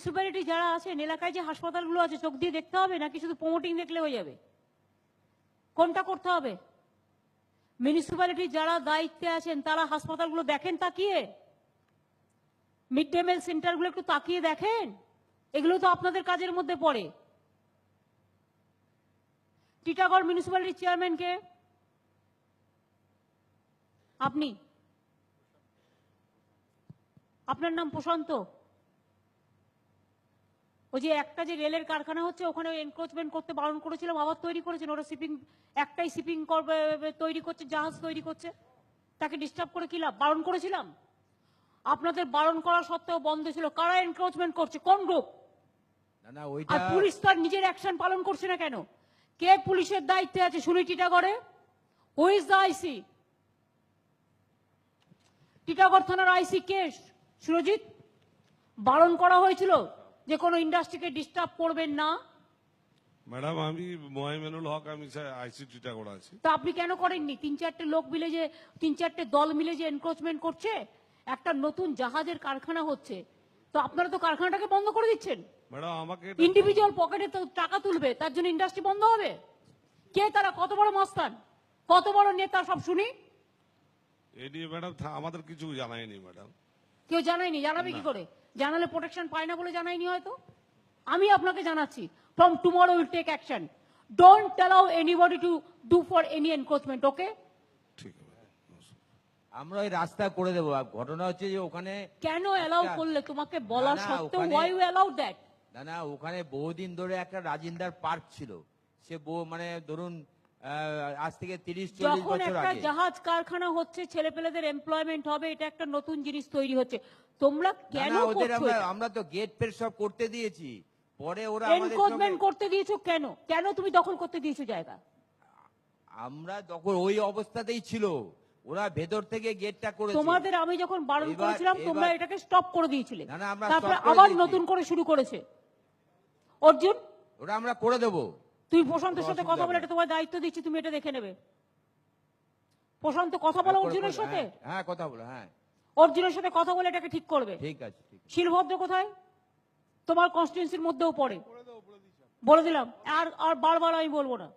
Municipality যারা আছেন এলাকায় যে হাসপাতালগুলো আছে চোখ দিয়ে দেখতে হবে নাকি শুধু প্রমোটিং দেখলে হয়ে যাবে? কোনটা করতে হবে? মিউনিসিপ্যালিটি যারা দায়িত্বে আছেন তারা হাসপাতালগুলো দেখেন তাকিয়ে, মিড ডে মিল সেন্টারগুলো একটু তাকিয়ে দেখেন। এগুলো তো আপনাদের কাজের মধ্যে পড়ে। টিটাগড় মিউনিসিপ্যালিটির চেয়ারম্যান কে? আপনি। আপনার নাম প্রশান্ত। ওই যে একটা যে রেলের কারখানা হচ্ছে ওখানে এনক্রোচমেন্ট করতে বারণ করেছিলাম, আবার তৈরি করেছেন। ওরা শিপিং, একটাই শিপিং তৈরি করছে, জাহাজ তৈরি করছে, তাকে ডিস্টার্ব করে কি লাভ? বারণ করেছিলাম। আপনাদের বারণ করা সত্ত্বেও বন্ধ ছিল। কারা এনক্রোচমেন্ট করছে? কোন গ্রুপ? আর পুলিশ তার নিজের অ্যাকশন পালন করছে না কেন? কে পুলিশের দায়িত্বে আছে শুনি টিটাগড়ে? হু ইজ দ্য আইসি? টিটাগড় থানার আইসি কে? সুরজিৎ। বারণ করা হয়েছিল যে কোনো ইন্ডাস্ট্রিকে ডিস্টার্ব করবেন না। ম্যাডাম আমি মোহাইমেনুল হক, আমি আইসি টিটাগড় আছি। তা আপনি কেন করেননি? তিন চারটে লোক মিলে যে, তিন চারটে দল মিলে যে এনক্রোচমেন্ট করছে, একটা নতুন জাহাজের কারখানা হচ্ছে, তো আপনারা তো কারখানাটাকে বন্ধ করে দিচ্ছেন। ম্যাডাম আমাকে ইন্ডিভিজুয়াল পকেটে তো টাকা তুলবে, তার জন্য ইন্ডাস্ট্রি বন্ধ হবে? কে তারা? কত বড় মস্তান, কত বড় নেতা, সব শুনি। এই নিয়ে ম্যাডাম আমাদের কিছু জানায়নি ম্যাডাম। কেউ জানায়নি? জানাবে কি করে? জানালে প্রোটেকশন পায় না বলে জানায়নি হয়তো। আমি আপনাকে জানাচ্ছি, from tomorrow will take action. Don't allow anybody to do for any encroachment, okay? ঠিক আছে, আমরা ওই রাস্তা করে দেবো। ঘটনা হচ্ছে যে ওখানে কেন অ্যালাউ করলে? তোমাকে বলা সত্ত্বেও why you allowed that? না ওখানে বহুদিন ধরে একটা রাজিন্দার পার্ক ছিল। সে মানে ধরুন আজ থেকে 30-40 যখন বছর একটা আগে জাহাজ কারখানা হচ্ছে, ছেলেপেলেদের এমপ্লয়মেন্ট হবে, এটা একটা নতুন জিনিস তৈরি হচ্ছে, তোমরা কেন ওদের করছো? আমরা তো গেট পের সব করতে দিয়েছি, পরে ওরা এনক্রোচমেন্ট করতে দিয়েছো কেন? কেন তুমি দখল করতে দিয়েছো জায়গা? আমরা তখন ওই অবস্থাতেই ছিল, ওরা ভেতর থেকে গেটটা করেছে। তোমাদের আমি যখন বারণ করেছিলাম তোমরা এটাকে স্টপ করে দিয়েছিলে, আমরা তারপরে আবার নতুন করে শুরু করেছে। অর্জুন, ওটা আমরা করে দেবো। তুই প্রশান্তের সাথে কথা বলে, এটা তোমার দায়িত্ব দিচ্ছি, তুমি এটা দেখে নেবে। প্রশান্ত কথা বলো অর্জুনের সাথে। হ্যাঁ কথা বলো। হ্যাঁ অর্জুনের সাথে কথা বলে এটাকে ঠিক করবে। ঠিক আছে। শিলভদ্র কোথায়? তোমার কনস্টিটিউয়েন্সির মধ্যেও পড়ে। বলে দিলাম, আর বারবার আমি বলবো না।